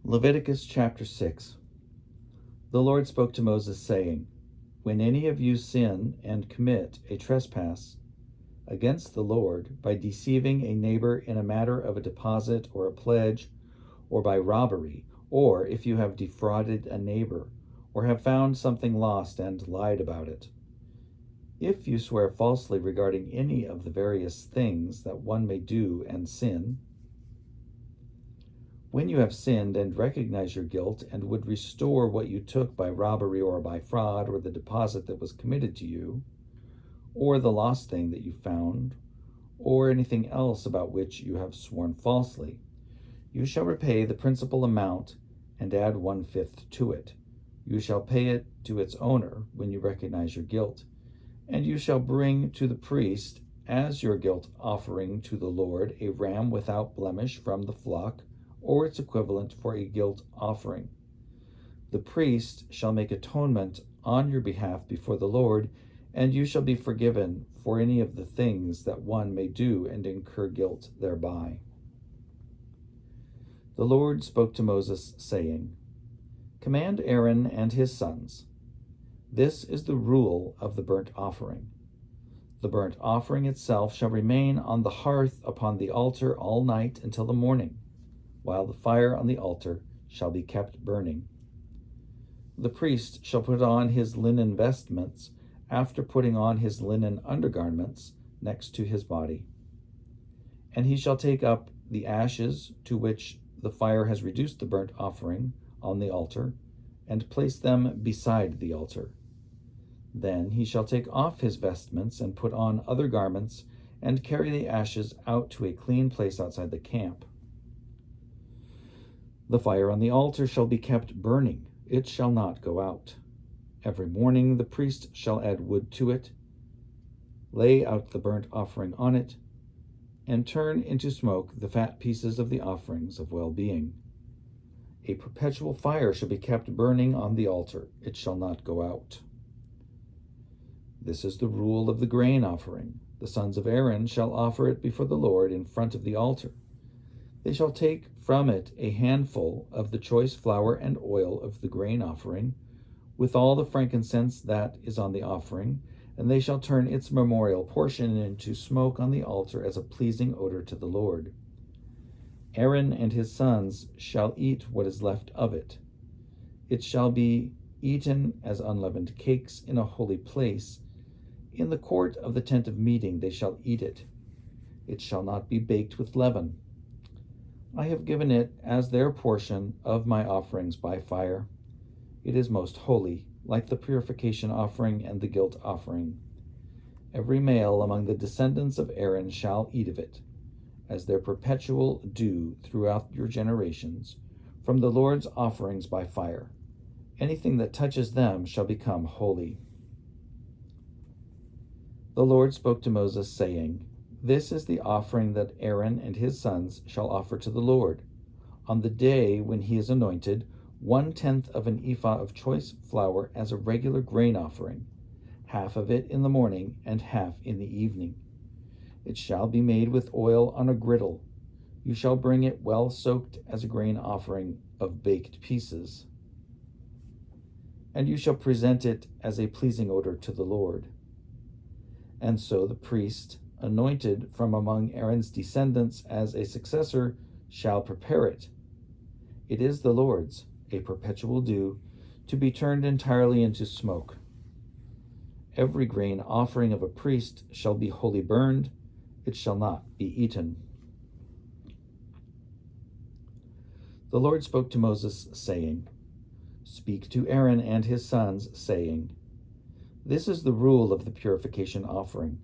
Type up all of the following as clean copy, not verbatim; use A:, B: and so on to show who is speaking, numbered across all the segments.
A: Leviticus chapter 6. The Lord spoke to Moses, saying, When any of you sin and commit a trespass against the Lord by deceiving a neighbor in a matter of a deposit or a pledge, or by robbery, or if you have defrauded a neighbor, or have found something lost and lied about it, if you swear falsely regarding any of the various things that one may do and sin, when you have sinned and recognize your guilt and would restore what you took by robbery or by fraud, or the deposit that was committed to you, or the lost thing that you found, or anything else about which you have sworn falsely, you shall repay the principal amount and add 1/5 to it. You shall pay it to its owner when you recognize your guilt, and you shall bring to the priest as your guilt offering to the Lord a ram without blemish from the flock, or its equivalent for a guilt offering. The priest shall make atonement on your behalf before the Lord, and you shall be forgiven for any of the things that one may do and incur guilt thereby. The Lord spoke to Moses, saying, Command Aaron and his sons. This is the rule of the burnt offering. The burnt offering itself shall remain on the hearth upon the altar all night until the morning, while the fire on the altar shall be kept burning. The priest shall put on his linen vestments after putting on his linen undergarments next to his body. And he shall take up the ashes to which the fire has reduced the burnt offering on the altar, and place them beside the altar. Then he shall take off his vestments and put on other garments, and carry the ashes out to a clean place outside the camp. The fire on the altar shall be kept burning, it shall not go out. Every morning the priest shall add wood to it, lay out the burnt offering on it, and turn into smoke the fat pieces of the offerings of well-being. A perpetual fire shall be kept burning on the altar, it shall not go out. This is the rule of the grain offering. The sons of Aaron shall offer it before the Lord in front of the altar. They shall take from it a handful of the choice flour and oil of the grain offering, with all the frankincense that is on the offering, and they shall turn its memorial portion into smoke on the altar as a pleasing odor to the Lord. Aaron and his sons shall eat what is left of it. It shall be eaten as unleavened cakes in a holy place. In the court of the tent of meeting they shall eat it. It shall not be baked with leaven. I have given it as their portion of my offerings by fire. It is most holy, like the purification offering and the guilt offering. Every male among the descendants of Aaron shall eat of it, as their perpetual due throughout your generations, from the Lord's offerings by fire. Anything that touches them shall become holy. The Lord spoke to Moses, saying, This is the offering that Aaron and his sons shall offer to the Lord. On the day when he is anointed, 1/10 of an ephah of choice flour as a regular grain offering, half of it in the morning and half in the evening. It shall be made with oil on a griddle. You shall bring it well soaked as a grain offering of baked pieces, and you shall present it as a pleasing odor to the Lord. And so the priest, anointed from among Aaron's descendants as a successor, shall prepare it. It is the Lord's, a perpetual due, to be turned entirely into smoke. Every grain offering of a priest shall be wholly burned, it shall not be eaten. The Lord spoke to Moses, saying, Speak to Aaron and his sons, saying, This is the rule of the purification offering.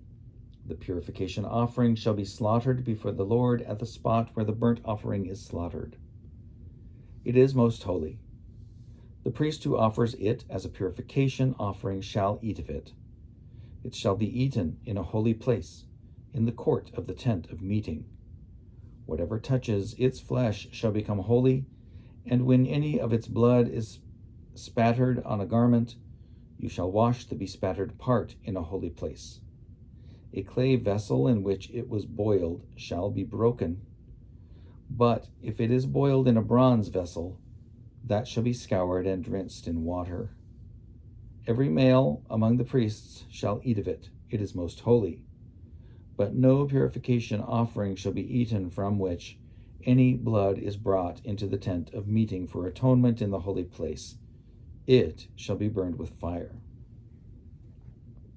A: The purification offering shall be slaughtered before the Lord at the spot where the burnt offering is slaughtered. It is most holy. The priest who offers it as a purification offering shall eat of it. It shall be eaten in a holy place, in the court of the tent of meeting. Whatever touches its flesh shall become holy, and when any of its blood is spattered on a garment, you shall wash the bespattered part in a holy place. A clay vessel in which it was boiled shall be broken. But if it is boiled in a bronze vessel, that shall be scoured and rinsed in water. Every male among the priests shall eat of it. It is most holy. But no purification offering shall be eaten from which any blood is brought into the tent of meeting for atonement in the holy place. It shall be burned with fire.